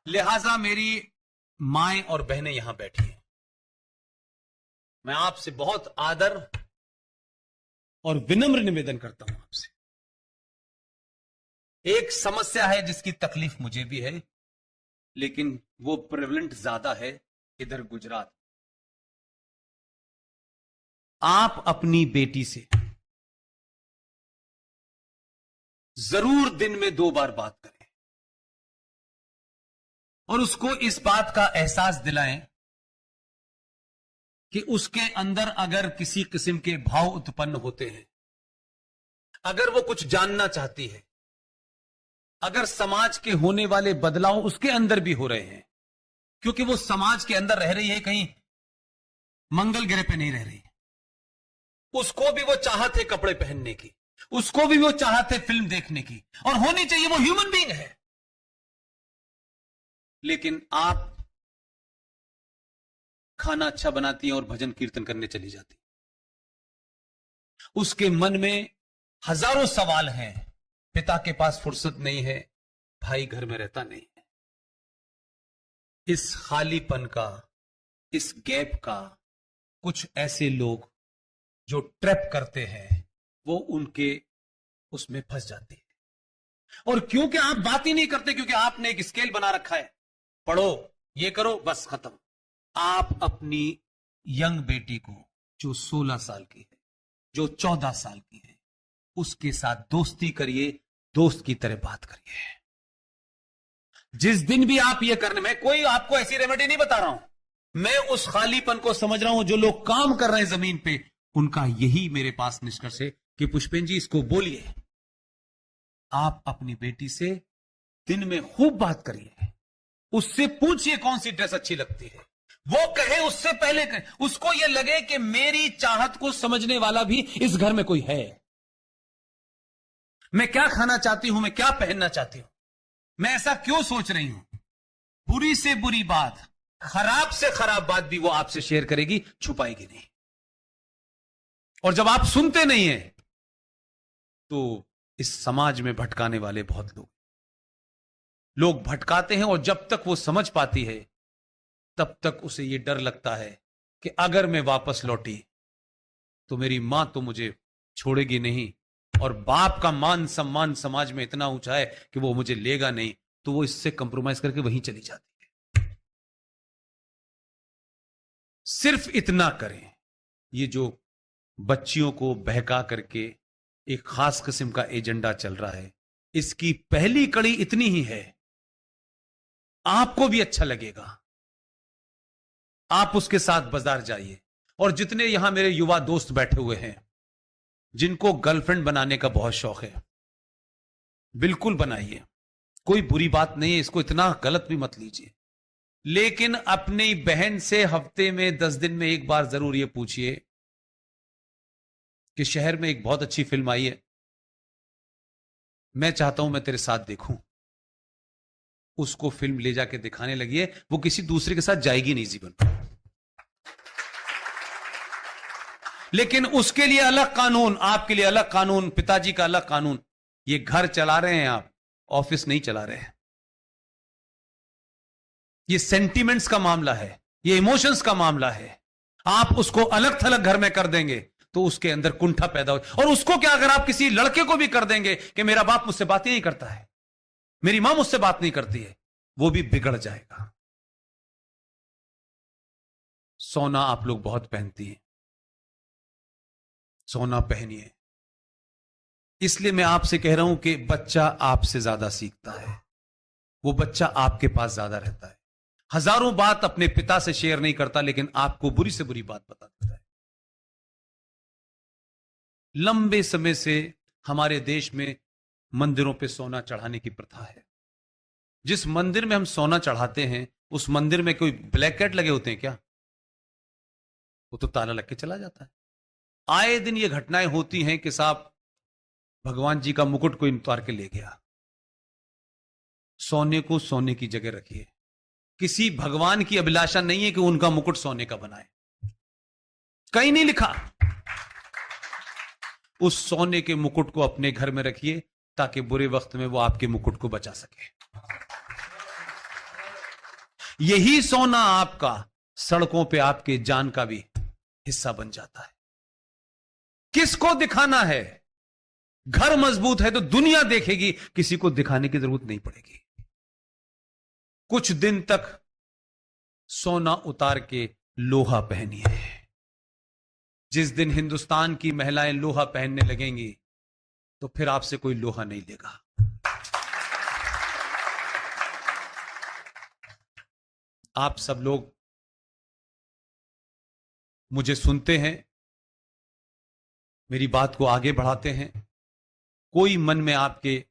लिहाजा मेरी माएं और बहनें यहां बैठी हैं, मैं आपसे बहुत आदर और विनम्र निवेदन करता हूं आपसे। एक समस्या है जिसकी तकलीफ मुझे भी है, लेकिन वो प्रेवलेंट ज्यादा है इधर गुजरात। आप अपनी बेटी से जरूर दिन में 2 बार बात करें और उसको इस बात का एहसास दिलाएं कि उसके अंदर अगर किसी किस्म के भाव उत्पन्न होते हैं, अगर वो कुछ जानना चाहती है, अगर समाज के होने वाले बदलाव उसके अंदर भी हो रहे हैं, क्योंकि वो समाज के अंदर रह रही है, कहीं मंगल ग्रह पे नहीं रह रही है। उसको भी वो चाहत है कपड़े पहनने की, उसको भी वो चाहत है फिल्म देखने की, और होनी चाहिए, वो ह्यूमन बीइंग है। लेकिन आप खाना अच्छा बनाती हैं और भजन कीर्तन करने चली जाती, उसके मन में हजारों सवाल हैं, पिता के पास फुर्सत नहीं है, भाई घर में रहता नहीं है। इस खालीपन का, इस गैप का कुछ ऐसे लोग जो ट्रैप करते हैं, वो उनके उसमें फंस जाते हैं। और क्योंकि आप बात ही नहीं करते, क्योंकि आपने एक स्केल बना रखा है, पढ़ो, ये करो, बस खत्म। आप अपनी यंग बेटी को, जो 16 साल की है, जो 14 साल की है, उसके साथ दोस्ती करिए, दोस्त की तरह बात करिए। जिस दिन भी आप ये करने में, कोई आपको ऐसी रेमेडी नहीं बता रहा हूं, मैं उस खालीपन को समझ रहा हूं। जो लोग काम कर रहे हैं जमीन पे, उनका यही मेरे पास निष्कर्ष है कि पुष्पेन जी, इसको बोलिए। आप अपनी बेटी से दिन में खूब बात करिए, उससे पूछिए कौन सी ड्रेस अच्छी लगती है, वो कहे उससे पहले कहे, उसको यह लगे कि मेरी चाहत को समझने वाला भी इस घर में कोई है। मैं क्या खाना चाहती हूं, मैं क्या पहनना चाहती हूं, मैं ऐसा क्यों सोच रही हूं। बुरी से बुरी बात, खराब से खराब बात भी वो आपसे शेयर करेगी, छुपाएगी नहीं। और जब आप सुनते नहीं हैं, तो इस समाज में भटकाने वाले बहुत लोग भटकाते हैं, और जब तक वो समझ पाती है, तब तक उसे ये डर लगता है कि अगर मैं वापस लौटी तो मेरी मां तो मुझे छोड़ेगी नहीं, और बाप का मान सम्मान समाज में इतना ऊंचा है कि वो मुझे लेगा नहीं, तो वो इससे कंप्रोमाइज करके वहीं चली जाती है। सिर्फ इतना करें, ये जो बच्चियों को बहका करके एक खास किस्म का एजेंडा चल रहा है, इसकी पहली कड़ी इतनी ही है, आपको भी अच्छा लगेगा, आप उसके साथ बाजार जाइए। और जितने यहां मेरे युवा दोस्त बैठे हुए हैं, जिनको गर्लफ्रेंड बनाने का बहुत शौक है, बिल्कुल बनाइए, कोई बुरी बात नहीं है, इसको इतना गलत भी मत लीजिए। लेकिन अपनी बहन से हफ्ते में 10 दिन में एक बार जरूर ये पूछिए कि शहर में एक बहुत अच्छी फिल्म आई है, मैं चाहता हूं मैं तेरे साथ देखूं। उसको फिल्म ले जाके दिखाने लगी है, वो किसी दूसरे के साथ जाएगी नहीं जीवन में। लेकिन उसके लिए अलग कानून, आपके लिए अलग कानून, पिताजी का अलग कानून। ये घर चला रहे हैं आप, ऑफिस नहीं चला रहे हैं। ये सेंटिमेंट्स का मामला है, ये इमोशंस का मामला है। आप उसको अलग थलग घर में कर देंगे तो उसके अंदर कुंठा पैदा हो। और उसको क्या, अगर आप किसी लड़के को भी कर देंगे कि मेरा बाप मुझसे बात ही नहीं करता है, मेरी मां मुझसे बात नहीं करती है, वो भी बिगड़ जाएगा। सोना आप लोग बहुत पहनती हैं, सोना पहनिए। इसलिए मैं आपसे कह रहा हूं कि बच्चा आपसे ज्यादा सीखता है, वो बच्चा आपके पास ज्यादा रहता है। हजारों बात अपने पिता से शेयर नहीं करता, लेकिन आपको बुरी से बुरी बात बता देता है। लंबे समय से हमारे देश में मंदिरों पे सोना चढ़ाने की प्रथा है। जिस मंदिर में हम सोना चढ़ाते हैं, उस मंदिर में कोई ब्लैक कैट लगे होते हैं क्या? वो तो ताला लग के चला जाता है। आए दिन ये घटनाएं होती हैं कि साहब भगवान जी का मुकुट कोई उतार के ले गया। सोने को सोने की जगह रखिए। किसी भगवान की अभिलाषा नहीं है कि उनका मुकुट सोने का बनाए, कहीं नहीं लिखा। उस सोने के मुकुट को अपने घर में रखिए ताकि बुरे वक्त में वो आपके मुकुट को बचा सके। यही सोना आपका सड़कों पे आपके जान का भी हिस्सा बन जाता है। किसको दिखाना है? घर मजबूत है तो दुनिया देखेगी, किसी को दिखाने की जरूरत नहीं पड़ेगी। कुछ दिन तक सोना उतार के लोहा पहनिए। जिस दिन हिंदुस्तान की महिलाएं लोहा पहनने लगेंगी तो फिर आपसे कोई लोहा नहीं लेगा। आप सब लोग मुझे सुनते हैं, मेरी बात को आगे बढ़ाते हैं। कोई मन में आपके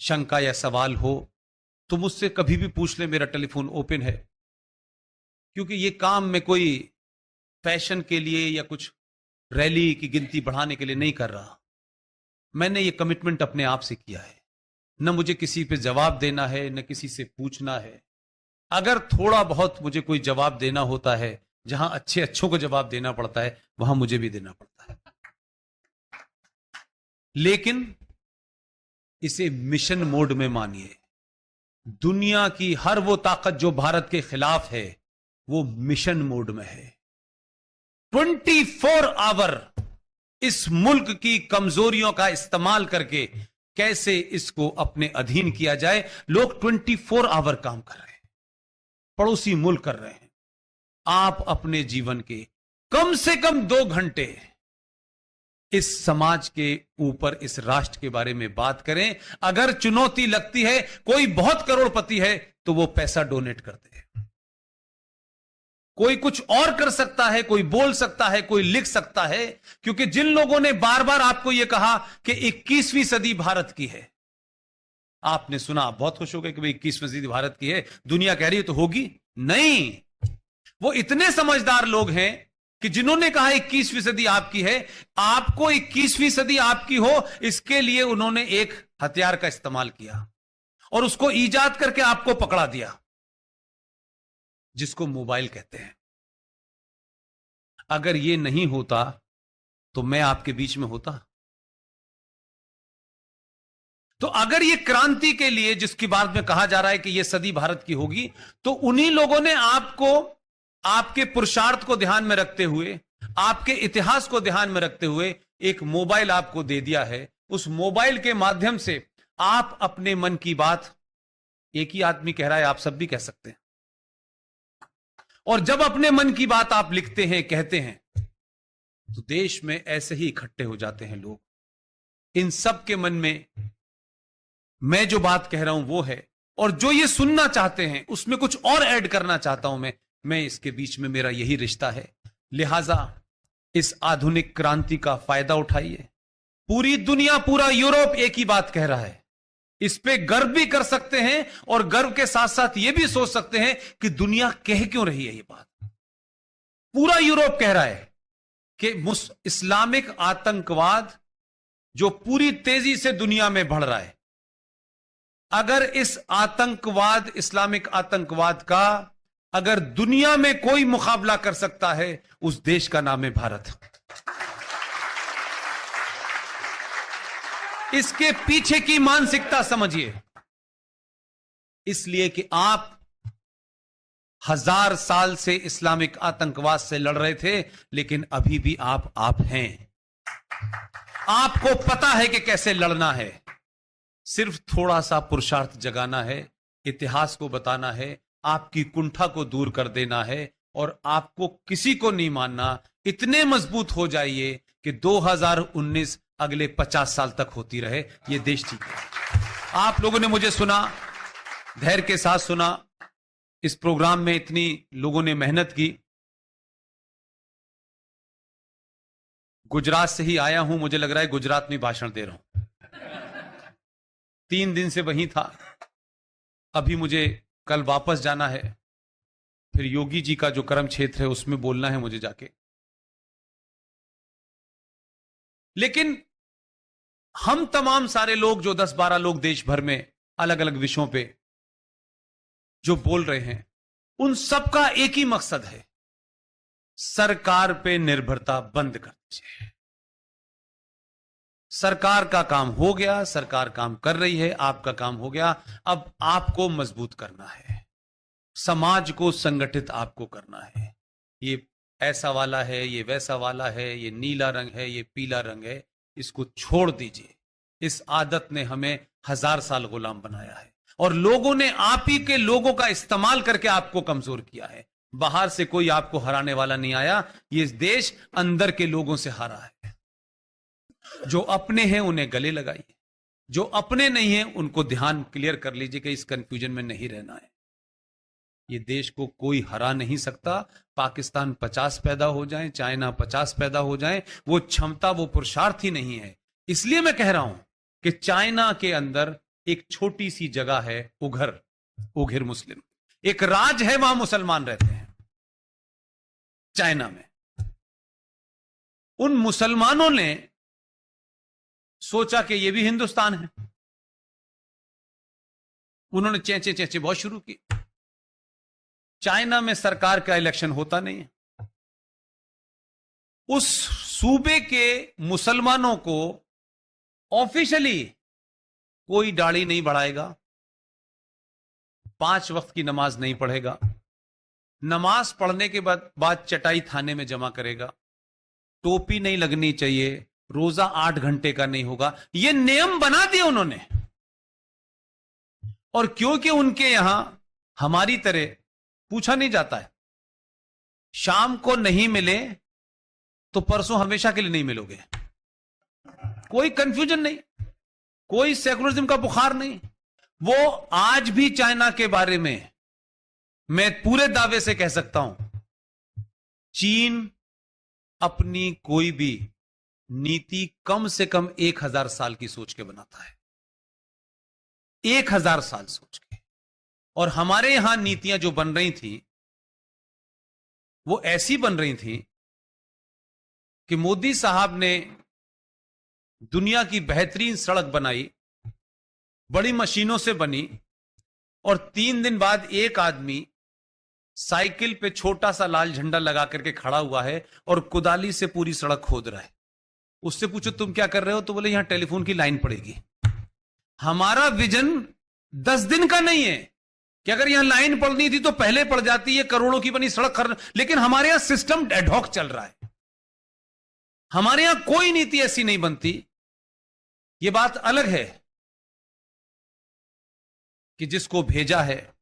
शंका या सवाल हो तो मुझसे कभी भी पूछ ले, मेरा टेलीफोन ओपन है। क्योंकि ये काम मैं कोई फैशन के लिए या कुछ रैली की गिनती बढ़ाने के लिए नहीं कर रहा। मैंने ये कमिटमेंट अपने आप से किया है। न मुझे किसी पे जवाब देना है, न किसी से पूछना है। अगर थोड़ा बहुत मुझे कोई जवाब देना होता है, जहां अच्छों को जवाब देना पड़ता है, वहां मुझे भी देना पड़ता है। लेकिन इसे मिशन मोड में मानिए। दुनिया की हर वो ताकत जो भारत के खिलाफ है, वो मिशन मोड में है। 24 आवर इस मुल्क की कमजोरियों का इस्तेमाल करके कैसे इसको अपने अधीन किया जाए, लोग 24 आवर काम कर रहे हैं। पड़ोसी मुल्क कर रहे हैं। आप अपने जीवन के कम से कम 2 घंटे इस समाज के ऊपर, इस राष्ट्र के बारे में बात करें। अगर चुनौती लगती है, कोई बहुत करोड़पति है तो वो पैसा डोनेट कर दे। कोई कुछ और कर सकता है, कोई बोल सकता है, कोई लिख सकता है। क्योंकि जिन लोगों ने बार बार आपको यह कहा कि 21वीं सदी भारत की है, आपने सुना, आप बहुत खुश हो गए कि भाई 21वीं सदी भारत की है, दुनिया कह रही है तो होगी। नहीं, वो इतने समझदार लोग हैं कि जिन्होंने कहा 21वीं सदी आपकी है, आपको 21वीं सदी आपकी हो, इसके लिए उन्होंने एक हथियार का इस्तेमाल किया और उसको ईजाद करके आपको पकड़ा दिया, जिसको मोबाइल कहते हैं। अगर ये नहीं होता तो मैं आपके बीच में होता। तो अगर ये क्रांति के लिए, जिसकी बात में कहा जा रहा है कि ये सदी भारत की होगी, तो उन्हीं लोगों ने आपको, आपके पुरुषार्थ को ध्यान में रखते हुए, आपके इतिहास को ध्यान में रखते हुए एक मोबाइल आपको दे दिया है। उस मोबाइल के माध्यम से आप अपने मन की बात, एक ही आदमी कह रहा है, आप सब भी कह सकते हैं। और जब अपने मन की बात आप लिखते हैं, कहते हैं, तो देश में ऐसे ही इकट्ठे हो जाते हैं लोग। इन सब के मन में मैं जो बात कह रहा हूं वो है, और जो ये सुनना चाहते हैं उसमें कुछ और ऐड करना चाहता हूं मैं इसके बीच में मेरा यही रिश्ता है। लिहाजा इस आधुनिक क्रांति का फायदा उठाइए। पूरी दुनिया, पूरा यूरोप एक ही बात कह रहा है। इस पे गर्व भी कर सकते हैं और गर्व के साथ साथ यह भी सोच सकते हैं कि दुनिया कह क्यों रही है ये बात। पूरा यूरोप कह रहा है कि इस्लामिक आतंकवाद जो पूरी तेजी से दुनिया में बढ़ रहा है, अगर इस आतंकवाद, इस्लामिक आतंकवाद का अगर दुनिया में कोई मुकाबला कर सकता है, उस देश का नाम है भारत। इसके पीछे की मानसिकता समझिए। इसलिए कि आप 1000 साल से इस्लामिक आतंकवाद से लड़ रहे थे, लेकिन अभी भी आप हैं। आपको पता है कि कैसे लड़ना है। सिर्फ थोड़ा सा पुरुषार्थ जगाना है, इतिहास को बताना है, आपकी कुंठा को दूर कर देना है, और आपको किसी को नहीं मानना। इतने मजबूत हो जाइए कि 2019 अगले 50 साल तक होती रहे, ये देश ठीक है। आप लोगों ने मुझे सुना, धैर्य के साथ सुना। इस प्रोग्राम में इतनी लोगों ने मेहनत की। गुजरात से ही आया हूं, मुझे लग रहा है गुजरात में भाषण दे रहा हूं। 3 दिन से वहीं था। अभी मुझे कल वापस जाना है, फिर योगी जी का जो कर्म क्षेत्र है उसमें बोलना है मुझे जाके। लेकिन हम तमाम सारे लोग, जो 10-12 लोग देश भर में अलग अलग विषयों पे जो बोल रहे हैं, उन सबका एक ही मकसद है, सरकार पे निर्भरता बंद कर दीजिए। सरकार का काम हो गया, सरकार काम कर रही है, आपका काम हो गया, अब आपको मजबूत करना है। समाज को संगठित आपको करना है। ये ऐसा वाला है, ये वैसा वाला है, ये नीला रंग है, ये पीला रंग है, इसको छोड़ दीजिए। इस आदत ने हमें 1000 साल गुलाम बनाया है और लोगों ने आप ही के लोगों का इस्तेमाल करके आपको कमजोर किया है। बाहर से कोई आपको हराने वाला नहीं आया, ये देश अंदर के लोगों से हारा है। जो अपने हैं उन्हें गले लगाइए, जो अपने नहीं हैं उनको ध्यान क्लियर कर लीजिए कि इस कंफ्यूजन में नहीं रहना है। ये देश को कोई हरा नहीं सकता। पाकिस्तान 50 पैदा हो जाए, चाइना 50 पैदा हो जाए, वो क्षमता, वो पुरुषार्थ ही नहीं है। इसलिए मैं कह रहा हूं कि चाइना के अंदर एक छोटी सी जगह है उघिर मुस्लिम, एक राज है, वहां मुसलमान रहते हैं चाइना में। उन मुसलमानों ने सोचा कि यह भी हिंदुस्तान है। उन्होंने चेंचे चेंचे बहुत शुरू की। चाइना में सरकार का इलेक्शन होता नहीं है। उस सूबे के मुसलमानों को ऑफिशियली कोई दाढ़ी नहीं बढ़ाएगा, 5 वक्त की नमाज नहीं पढ़ेगा, नमाज पढ़ने के बाद चटाई थाने में जमा करेगा, टोपी नहीं लगनी चाहिए, रोजा 8 घंटे का नहीं होगा। यह नियम बना दिए उन्होंने। और क्योंकि उनके यहां हमारी तरह पूछा नहीं जाता है, शाम को नहीं मिले तो परसों हमेशा के लिए नहीं मिलोगे, कोई कंफ्यूजन नहीं, कोई सेकुलरिज्म का बुखार नहीं। वो आज भी चाइना के बारे में मैं पूरे दावे से कह सकता हूं, चीन अपनी कोई भी नीति कम से कम 1000 साल की सोच के बनाता है, 1000 साल सोच के। और हमारे यहां नीतियां जो बन रही थी वो ऐसी बन रही थी कि मोदी साहब ने दुनिया की बेहतरीन सड़क बनाई, बड़ी मशीनों से बनी, और 3 दिन बाद एक आदमी साइकिल पे छोटा सा लाल झंडा लगा करके खड़ा हुआ है और कुदाली से पूरी सड़क खोद रहा है। उससे पूछो तुम क्या कर रहे हो, तो बोले यहां टेलीफोन की लाइन पड़ेगी। हमारा विजन 10 दिन का नहीं है कि अगर यहां लाइन पड़नी थी तो पहले पड़ जाती है, करोड़ों की बनी सड़क लेकिन हमारे यहां सिस्टम एडहॉक चल रहा है। हमारे यहां कोई नीति ऐसी नहीं बनती। यह बात अलग है कि जिसको भेजा है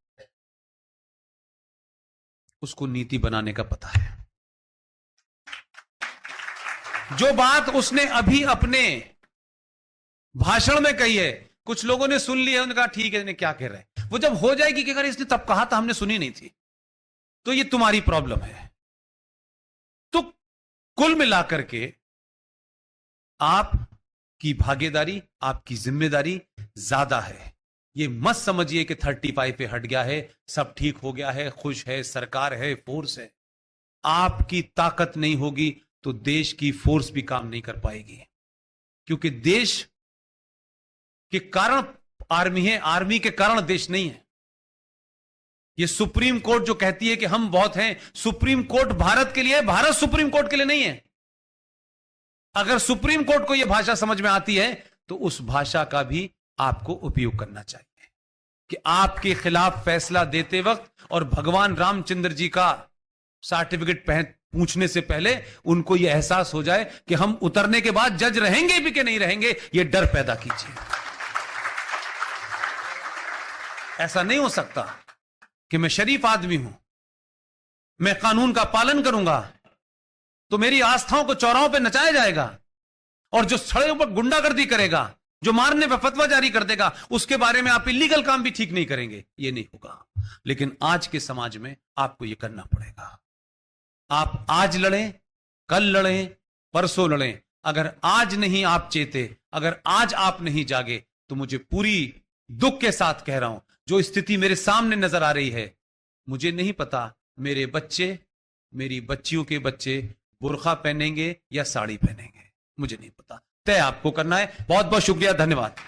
उसको नीति बनाने का पता है। जो बात उसने अभी अपने भाषण में कही है, कुछ लोगों ने सुन लिया, उन्होंने कहा ठीक है, क्या कह रहे हैं। वो जब हो जाएगी कि अगर इसने तब कहा था हमने सुनी नहीं थी, तो ये तुम्हारी प्रॉब्लम है। तो कुल मिलाकर के आपकी भागीदारी, आपकी जिम्मेदारी ज्यादा है। ये मत समझिए कि 35 पे हट गया है, सब ठीक हो गया है, खुश है, सरकार है, फोर्स है। आपकी ताकत नहीं होगी तो देश की फोर्स भी काम नहीं कर पाएगी, क्योंकि देश के कारण आर्मी है, आर्मी के कारण देश नहीं है। ये सुप्रीम कोर्ट जो कहती है कि हम बहुत हैं, सुप्रीम कोर्ट भारत के लिए है, भारत सुप्रीम कोर्ट के लिए नहीं है। अगर सुप्रीम कोर्ट को यह भाषा समझ में आती है तो उस भाषा का भी आपको उपयोग करना चाहिए कि आपके खिलाफ फैसला देते वक्त और भगवान रामचंद्र जी का सर्टिफिकेट पूछने से पहले उनको यह एहसास हो जाए कि हम उतरने के बाद जज रहेंगे भी कि नहीं रहेंगे, यह डर पैदा कीजिए। ऐसा नहीं हो सकता कि मैं शरीफ आदमी हूं, मैं कानून का पालन करूंगा तो मेरी आस्थाओं को चौराहों पे नचाया जाएगा, और जो सड़कों पर गुंडागर्दी करेगा, जो मारने पर फतवा जारी कर देगा, उसके बारे में आप इलीगल काम भी ठीक नहीं करेंगे। ये नहीं होगा। लेकिन आज के समाज में आपको यह करना पड़ेगा। आप आज लड़ें, कल लड़ें, परसों लड़ें, अगर आज नहीं आप चेते, अगर आज आप नहीं जागे, तो मुझे पूरी दुख के साथ कह रहा हूं, जो स्थिति मेरे सामने नजर आ रही है, मुझे नहीं पता मेरे बच्चे, मेरी बच्चियों के बच्चे बुर्खा पहनेंगे या साड़ी पहनेंगे, मुझे नहीं पता। तय आपको करना है। बहुत बहुत शुक्रिया, धन्यवाद।